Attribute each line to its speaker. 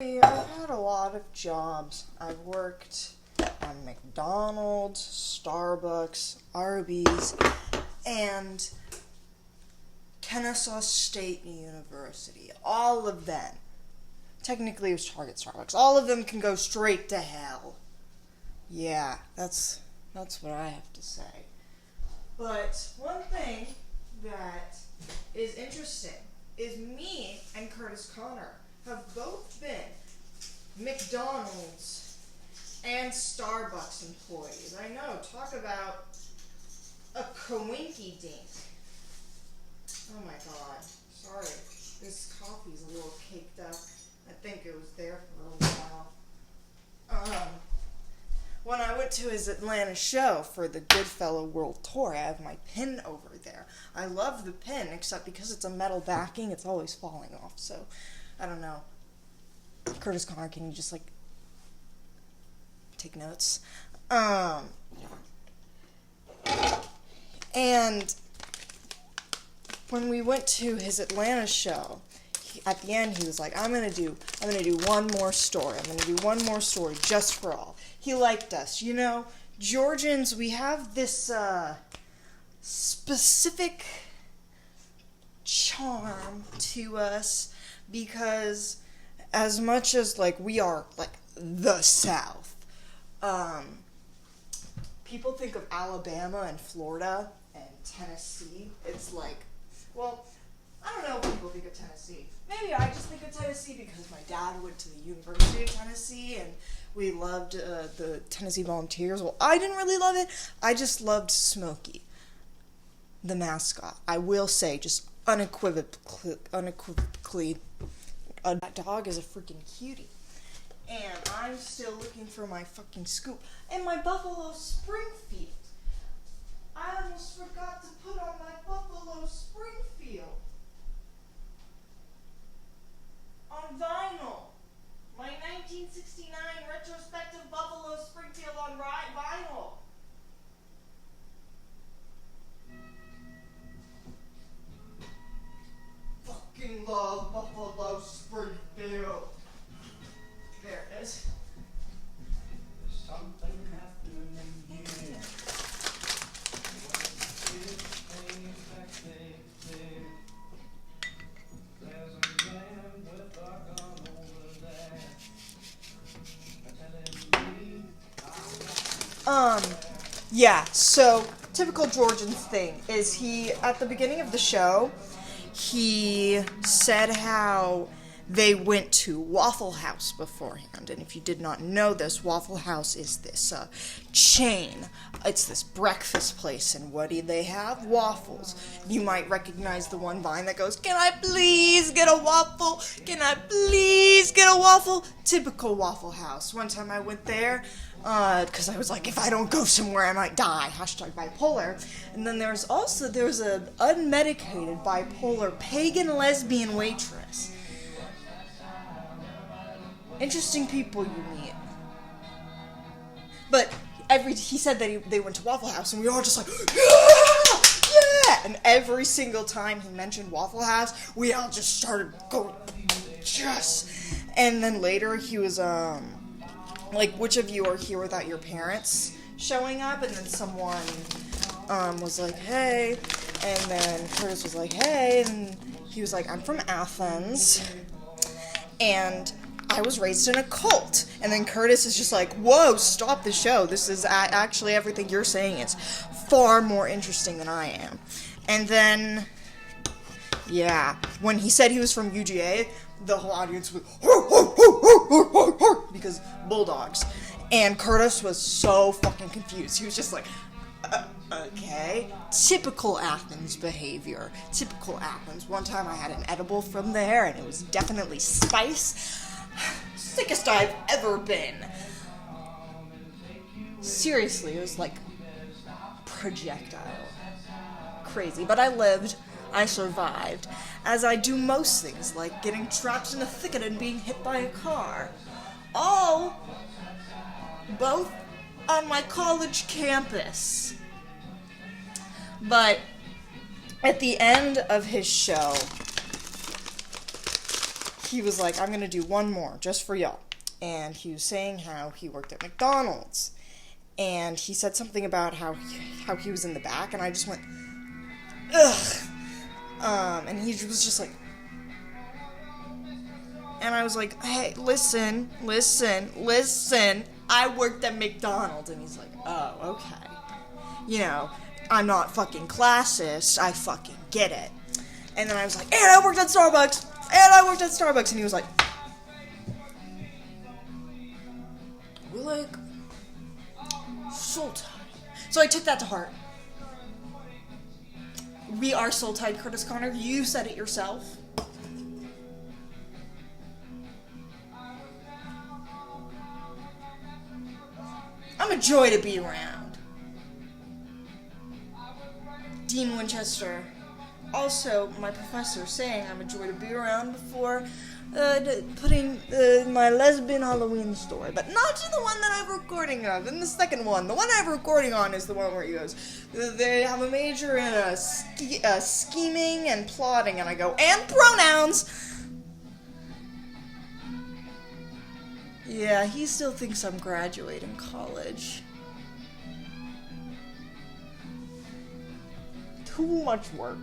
Speaker 1: I've had a lot of jobs. I've worked at McDonald's, Starbucks, Arby's, and Kennesaw State University. All of them. Technically it was Target Starbucks. All of them can go straight to hell. Yeah, that's what I have to say. But one thing that is interesting is me and Curtis Connor have both been McDonald's and Starbucks employees. I know, talk about a coinky dink. Oh my god, sorry, this coffee's a little caked up. I think it was there for a while. When I went to his Atlanta show for the Goodfellow World Tour, I have my pin over there. I love the pin, except because it's a metal backing, it's always falling off, so I don't know. Curtis Connor, can you just, take notes? And when we went to his Atlanta show, at the end he was like, I'm gonna do one more story. I'm gonna do one more story just for all. He liked us. You know, Georgians, we have this specific charm to us because as much as we are the South, people think of Alabama and Florida and Tennessee. It's well, I don't know what people think of Tennessee. Maybe I just think of Tennessee because my dad went to the University of Tennessee and we loved the Tennessee Volunteers. Well, I didn't really love it. I just loved Smokey, the mascot. I will say, just unequivocally, that dog is a freaking cutie. And I'm still looking for my fucking scoop. And my Buffalo Springfield. I almost forgot to put on my Buffalo Springfield. On vinyl. My 1969 retrospective Buffalo Springfield on vinyl. Fucking love Buffalo Springfield. There it is.
Speaker 2: Something happening here. There's a man with a gun over there.
Speaker 1: Yeah, so typical Georgian thing is he, at the beginning of the show, he said how they went to Waffle House beforehand. And if you did not know this, Waffle House is this chain. It's this breakfast place. And what do they have? Waffles. You might recognize the one vine that goes, "Can I please get a waffle? Can I please get a waffle?" Typical Waffle House. One time I went there because I was like, if I don't go somewhere, I might die. #bipolar. And then there's a unmedicated bipolar pagan lesbian waitress. Interesting people you meet. But he said that they went to Waffle House, and we were all just like, yeah! And every single time he mentioned Waffle House, we all just started going, yes! And then later he was, which of you are here without your parents showing up? And then someone was like, hey. And then Curtis was like, hey. And he was like, I'm from Athens. And I was raised in a cult. And then Curtis is just like, whoa, stop the show. This is actually everything you're saying is far more interesting than I am. And then, yeah, when he said he was from UGA, the whole audience was, because bulldogs. And Curtis was so fucking confused. He was just like, okay. Typical Athens behavior. Typical Athens. One time I had an edible from there, and it was definitely spice. Sickest I've ever been. Seriously, it was like projectile. Crazy. But I lived. I survived. As I do most things, like getting trapped in a thicket and being hit by a car. All both on my college campus. But at the end of his show, he was like, I'm gonna do one more just for y'all. And he was saying how he worked at McDonald's. And he said something about how he was in the back, and I just went, ugh. And he was just like, and I was like, hey, listen, I worked at McDonald's. And he's like, oh, okay. You know, I'm not fucking classist, I fucking get it. And then I was like, and I worked at Starbucks, and he was like, we're like, soul tied. So I took that to heart. We are soul tied, Curtis Connor. You said it yourself. I'm a joy to be around. Dean Winchester. Also, my professor saying I'm a joy to be around before putting my lesbian Halloween story, but not to the one that I have a recording of. And the second one, the one I have a recording on, is the one where he goes, they have a major in scheming and plotting, and I go, and pronouns! Yeah, he still thinks I'm graduating college. Too much work.